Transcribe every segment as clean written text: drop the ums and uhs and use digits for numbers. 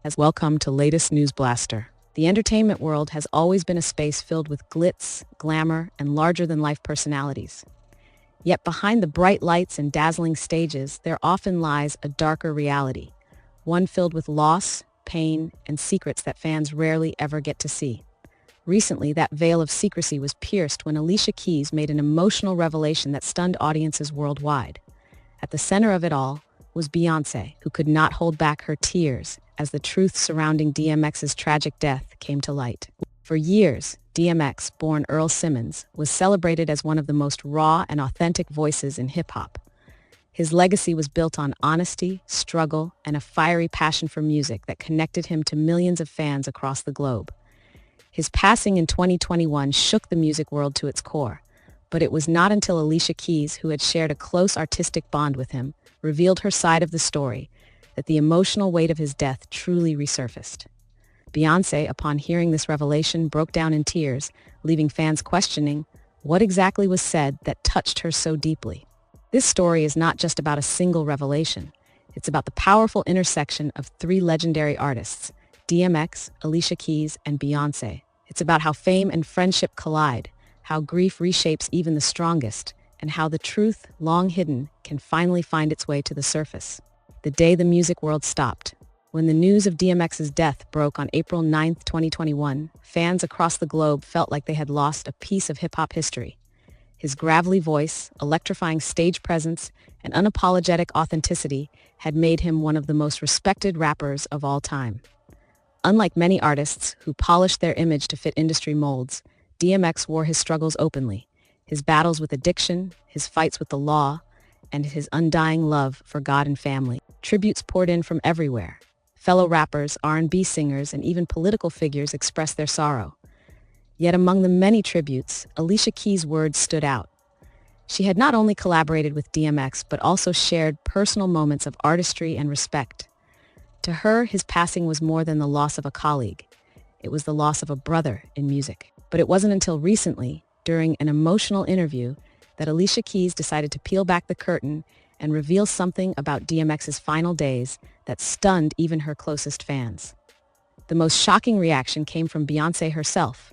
As welcome to latest News Blaster. The entertainment world has always been a space filled with glitz, glamour, and larger-than-life personalities. Yet behind the bright lights and dazzling stages, there often lies a darker reality, one filled with loss, pain, and secrets that fans rarely ever get to see. Recently, that veil of secrecy was pierced when Alicia Keys made an emotional revelation that stunned audiences worldwide. At the center of it all was Beyoncé, who could not hold back her tears as the truth surrounding DMX's tragic death came to light. For years, DMX, born Earl Simmons, was celebrated as one of the most raw and authentic voices in hip-hop. His legacy was built on honesty, struggle, and a fiery passion for music that connected him to millions of fans across the globe. His passing in 2021 shook the music world to its core, but it was not until Alicia Keys, who had shared a close artistic bond with him, revealed her side of the story, that the emotional weight of his death truly resurfaced. Beyoncé, upon hearing this revelation, broke down in tears, leaving fans questioning what exactly was said that touched her so deeply. This story is not just about a single revelation. It's about the powerful intersection of three legendary artists, DMX, Alicia Keys, and Beyoncé. It's about how fame and friendship collide, how grief reshapes even the strongest, and how the truth, long hidden, can finally find its way to the surface. The day the music world stopped. When the news of DMX's death broke on April 9, 2021, fans across the globe felt like they had lost a piece of hip-hop history. His gravelly voice, electrifying stage presence, and unapologetic authenticity had made him one of the most respected rappers of all time. Unlike many artists who polished their image to fit industry molds, DMX wore his struggles openly. His battles with addiction, his fights with the law, and his undying love for God and family. Tributes poured in from everywhere. Fellow rappers, R&B singers, and even political figures expressed their sorrow. Yet among the many tributes, Alicia Keys' words stood out. She had not only collaborated with DMX, but also shared personal moments of artistry and respect. To her, his passing was more than the loss of a colleague. It was the loss of a brother in music. But it wasn't until recently, during an emotional interview, that Alicia Keys decided to peel back the curtain and reveal something about DMX's final days that stunned even her closest fans. The most shocking reaction came from Beyoncé herself,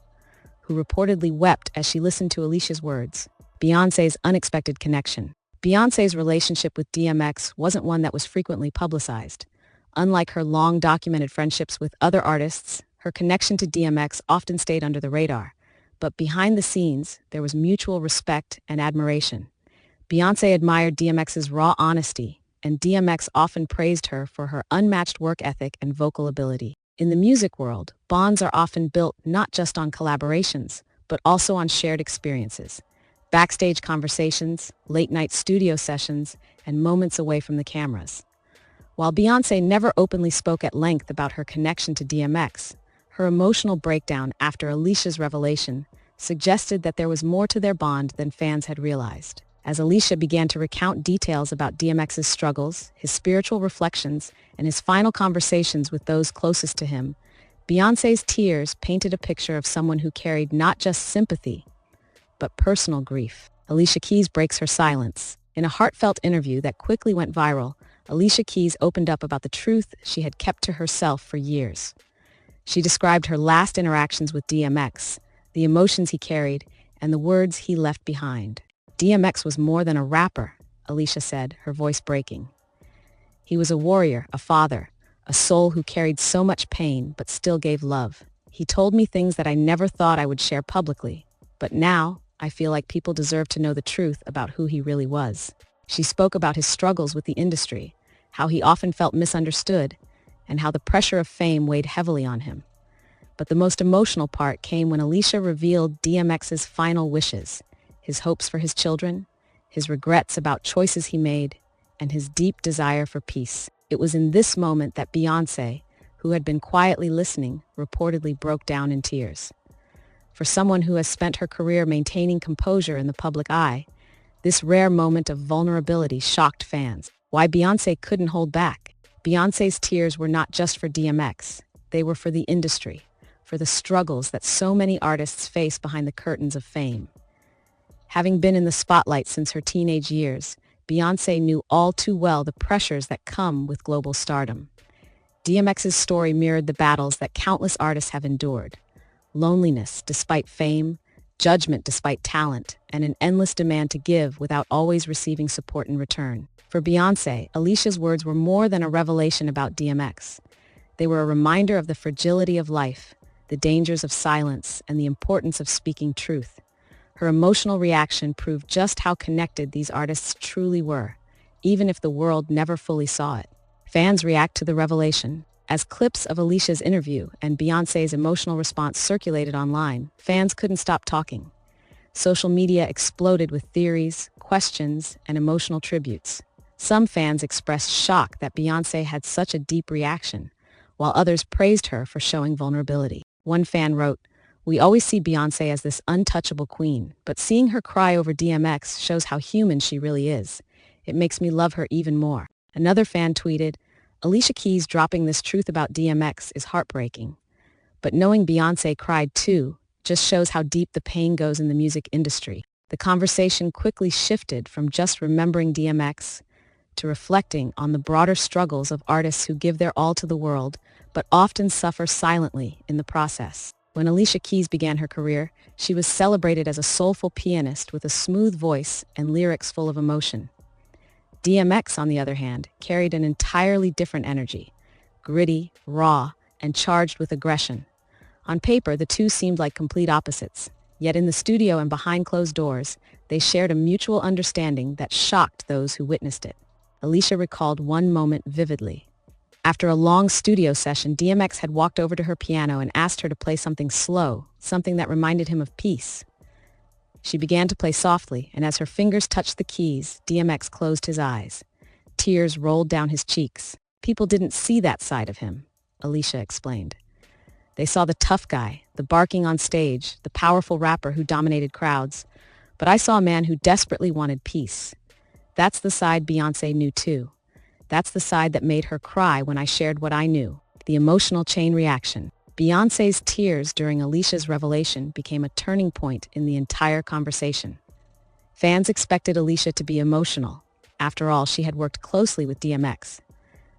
who reportedly wept as she listened to Alicia's words. Beyoncé's unexpected connection. Beyoncé's relationship with DMX wasn't one that was frequently publicized. Unlike her long-documented friendships with other artists, her connection to DMX often stayed under the radar. But behind the scenes, there was mutual respect and admiration. Beyoncé admired DMX's raw honesty, and DMX often praised her for her unmatched work ethic and vocal ability. In the music world, bonds are often built not just on collaborations, but also on shared experiences. Backstage conversations, late-night studio sessions, and moments away from the cameras. While Beyoncé never openly spoke at length about her connection to DMX, her emotional breakdown after Alicia's revelation suggested that there was more to their bond than fans had realized. As Alicia began to recount details about DMX's struggles, his spiritual reflections, and his final conversations with those closest to him, Beyoncé's tears painted a picture of someone who carried not just sympathy, but personal grief. Alicia Keys breaks her silence. In a heartfelt interview that quickly went viral, Alicia Keys opened up about the truth she had kept to herself for years. She described her last interactions with DMX, the emotions he carried, and the words he left behind. DMX was more than a rapper, Alicia said, her voice breaking. He was a warrior, a father, a soul who carried so much pain but still gave love. He told me things that I never thought I would share publicly, but now I feel like people deserve to know the truth about who he really was. She spoke about his struggles with the industry, how he often felt misunderstood, and how the pressure of fame weighed heavily on him. But the most emotional part came when Alicia revealed DMX's final wishes, his hopes for his children, his regrets about choices he made, and his deep desire for peace. It was in this moment that Beyoncé, who had been quietly listening, reportedly broke down in tears. For someone who has spent her career maintaining composure in the public eye, this rare moment of vulnerability shocked fans. Why Beyoncé couldn't hold back. Beyoncé's tears were not just for DMX. They were for the industry, for the struggles that so many artists face behind the curtains of fame. Having been in the spotlight since her teenage years, Beyoncé knew all too well the pressures that come with global stardom. DMX's story mirrored the battles that countless artists have endured. Loneliness despite fame, judgment despite talent, and an endless demand to give without always receiving support in return. For Beyoncé, Alicia's words were more than a revelation about DMX. They were a reminder of the fragility of life, the dangers of silence, and the importance of speaking truth. Her emotional reaction proved just how connected these artists truly were, even if the world never fully saw it. Fans react to the revelation. As clips of Alicia's interview and Beyoncé's emotional response circulated online, fans couldn't stop talking. Social media exploded with theories, questions, and emotional tributes. Some fans expressed shock that Beyoncé had such a deep reaction, while others praised her for showing vulnerability. One fan wrote, "We always see Beyoncé as this untouchable queen, but seeing her cry over DMX shows how human she really is. It makes me love her even more." Another fan tweeted, "Alicia Keys dropping this truth about DMX is heartbreaking. But knowing Beyoncé cried too just shows how deep the pain goes in the music industry." The conversation quickly shifted from just remembering DMX to reflecting on the broader struggles of artists who give their all to the world, but often suffer silently in the process. When Alicia Keys began her career, she was celebrated as a soulful pianist with a smooth voice and lyrics full of emotion. DMX, on the other hand, carried an entirely different energy, gritty, raw, and charged with aggression. On paper, the two seemed like complete opposites, yet in the studio and behind closed doors, they shared a mutual understanding that shocked those who witnessed it. Alicia recalled one moment vividly. After a long studio session, DMX had walked over to her piano and asked her to play something slow, something that reminded him of peace. She began to play softly, and as her fingers touched the keys, DMX closed his eyes. Tears rolled down his cheeks. "People didn't see that side of him," Alicia explained. "They saw the tough guy, the barking on stage, the powerful rapper who dominated crowds. But I saw a man who desperately wanted peace. That's the side Beyoncé knew too. That's the side that made her cry when I shared what I knew." The emotional chain reaction. Beyoncé's tears during Alicia's revelation became a turning point in the entire conversation. Fans expected Alicia to be emotional. After all, she had worked closely with DMX.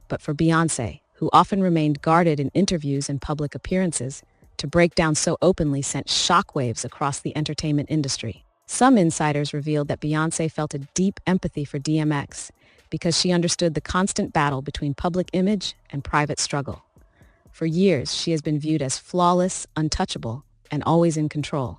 But for Beyoncé, who often remained guarded in interviews and public appearances, to break down so openly sent shockwaves across the entertainment industry. Some insiders revealed that Beyoncé felt a deep empathy for DMX because she understood the constant battle between public image and private struggle. For years, she has been viewed as flawless, untouchable, and always in control.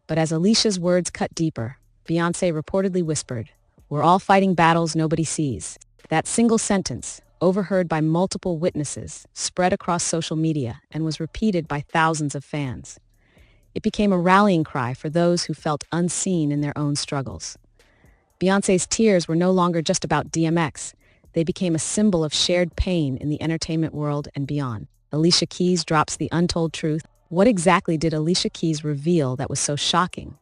But as Alicia's words cut deeper, Beyoncé reportedly whispered, "We're all fighting battles nobody sees." That single sentence, overheard by multiple witnesses, spread across social media and was repeated by thousands of fans. It became a rallying cry for those who felt unseen in their own struggles. Beyoncé's tears were no longer just about DMX. They became a symbol of shared pain in the entertainment world and beyond. Alicia Keys drops the untold truth. What exactly did Alicia Keys reveal that was so shocking?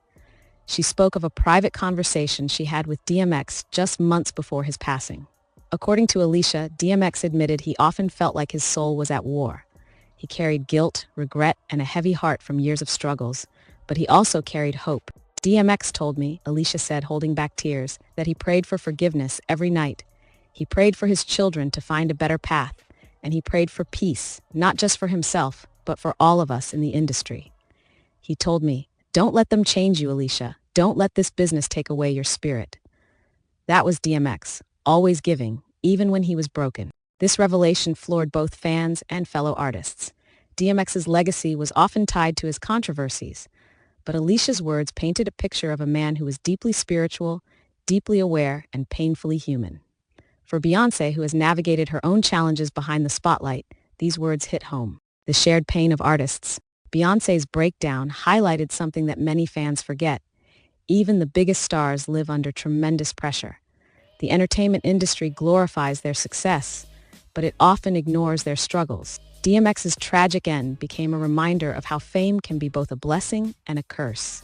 She spoke of a private conversation she had with DMX just months before his passing. According to Alicia, DMX admitted he often felt like his soul was at war. He carried guilt, regret, and a heavy heart from years of struggles, but he also carried hope. "DMX told me," Alicia said, holding back tears, "that he prayed for forgiveness every night. He prayed for his children to find a better path, and he prayed for peace, not just for himself, but for all of us in the industry. He told me, 'Don't let them change you, Alicia. Don't let this business take away your spirit.'" That was DMX, always giving, even when he was broken. This revelation floored both fans and fellow artists. DMX's legacy was often tied to his controversies, but Alicia's words painted a picture of a man who was deeply spiritual, deeply aware, and painfully human. For Beyoncé, who has navigated her own challenges behind the spotlight, these words hit home. The shared pain of artists. Beyoncé's breakdown highlighted something that many fans forget. Even the biggest stars live under tremendous pressure. The entertainment industry glorifies their success, but it often ignores their struggles. DMX's tragic end became a reminder of how fame can be both a blessing and a curse.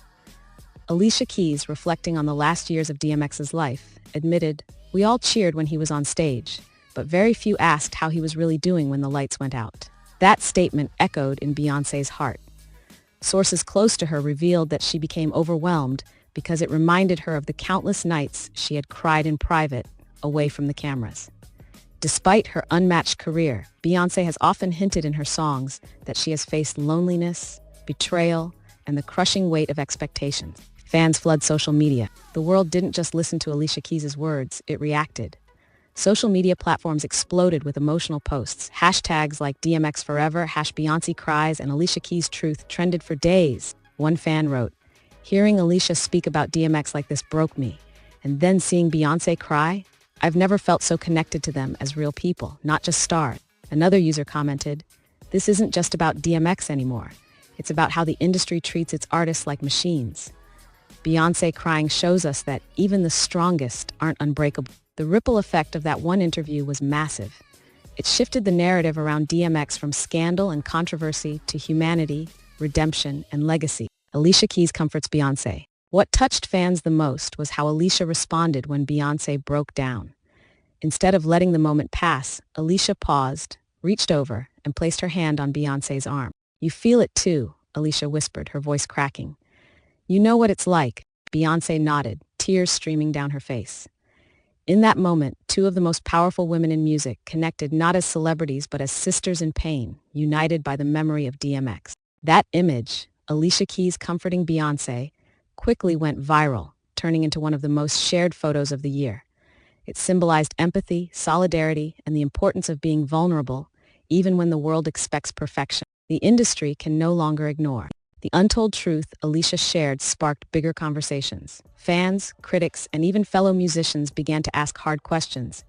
Alicia Keys, reflecting on the last years of DMX's life, admitted, "We all cheered when he was on stage, but very few asked how he was really doing when the lights went out." That statement echoed in Beyoncé's heart. Sources close to her revealed that she became overwhelmed because it reminded her of the countless nights she had cried in private, away from the cameras. Despite her unmatched career, Beyoncé has often hinted in her songs that she has faced loneliness, betrayal, and the crushing weight of expectations. Fans flood social media. The world didn't just listen to Alicia Keys' words, it reacted. Social media platforms exploded with emotional posts. Hashtags like DMX Forever, #Beyoncé Cries, and Alicia Keys Truth trended for days. One fan wrote, "Hearing Alicia speak about DMX like this broke me. And then seeing Beyoncé cry? I've never felt so connected to them as real people, not just stars." Another user commented, "This isn't just about DMX anymore. It's about how the industry treats its artists like machines." Beyoncé crying shows us that even the strongest aren't unbreakable. The ripple effect of that one interview was massive. It shifted the narrative around DMX from scandal and controversy to humanity, redemption, and legacy. Alicia Keys comforts Beyoncé. What touched fans the most was how Alicia responded when Beyoncé broke down. Instead of letting the moment pass, Alicia paused, reached over, and placed her hand on Beyoncé's arm. "You feel it too," Alicia whispered, her voice cracking. "You know what it's like." Beyoncé nodded, tears streaming down her face. In that moment, two of the most powerful women in music connected not as celebrities but as sisters in pain, united by the memory of DMX. That image, Alicia Keys comforting Beyoncé, quickly went viral, turning into one of the most shared photos of the year. It symbolized empathy, solidarity, and the importance of being vulnerable, even when the world expects perfection. The industry can no longer ignore. The untold truth Alicia shared sparked bigger conversations. Fans, critics, and even fellow musicians began to ask hard questions.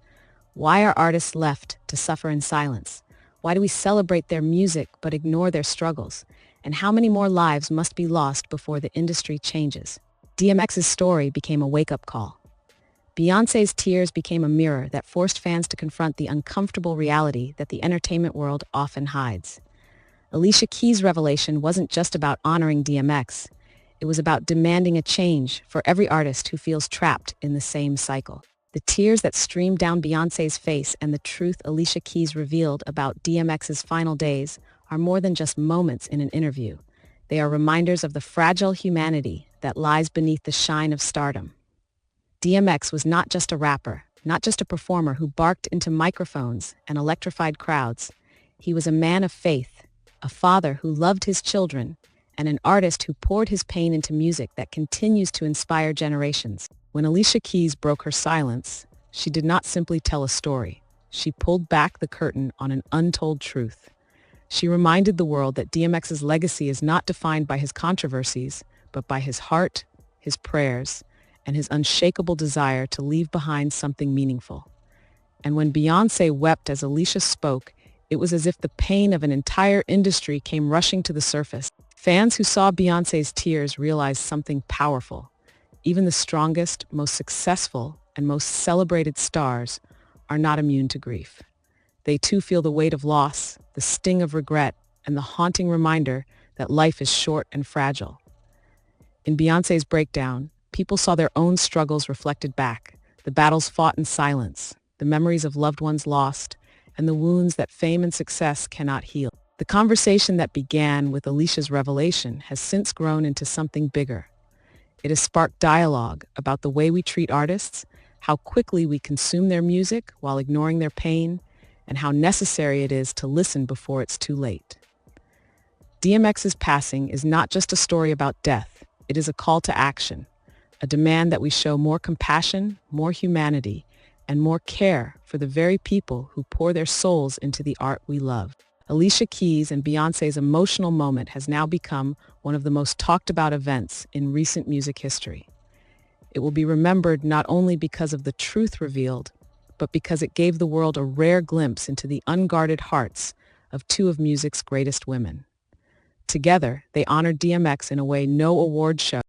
Why are artists left to suffer in silence? Why do we celebrate their music but ignore their struggles? And how many more lives must be lost before the industry changes? DMX's story became a wake-up call. Beyoncé's tears became a mirror that forced fans to confront the uncomfortable reality that the entertainment world often hides. Alicia Keys' revelation wasn't just about honoring DMX. It was about demanding a change for every artist who feels trapped in the same cycle. The tears that streamed down Beyoncé's face and the truth Alicia Keys revealed about DMX's final days are more than just moments in an interview. They are reminders of the fragile humanity that lies beneath the shine of stardom. DMX was not just a rapper, not just a performer who barked into microphones and electrified crowds. He was a man of faith, a father who loved his children, and an artist who poured his pain into music that continues to inspire generations. When Alicia Keys broke her silence, she did not simply tell a story. She pulled back the curtain on an untold truth. She reminded the world that DMX's legacy is not defined by his controversies, but by his heart, his prayers, and his unshakable desire to leave behind something meaningful. And when Beyoncé wept as Alicia spoke, it was as if the pain of an entire industry came rushing to the surface. Fans who saw Beyoncé's tears realized something powerful. Even the strongest, most successful, and most celebrated stars are not immune to grief. They too feel the weight of loss, the sting of regret, and the haunting reminder that life is short and fragile. In Beyoncé's breakdown, people saw their own struggles reflected back, the battles fought in silence, the memories of loved ones lost, and the wounds that fame and success cannot heal. The conversation that began with Alicia's revelation has since grown into something bigger. It has sparked dialogue about the way we treat artists, how quickly we consume their music while ignoring their pain, and how necessary it is to listen before it's too late. DMX's passing is not just a story about death, it is a call to action, a demand that we show more compassion, more humanity, and more care for the very people who pour their souls into the art we love. Alicia Keys and Beyoncé's emotional moment has now become one of the most talked about events in recent music history. It will be remembered not only because of the truth revealed, but because it gave the world a rare glimpse into the unguarded hearts of two of music's greatest women. Together, they honored DMX in a way no award show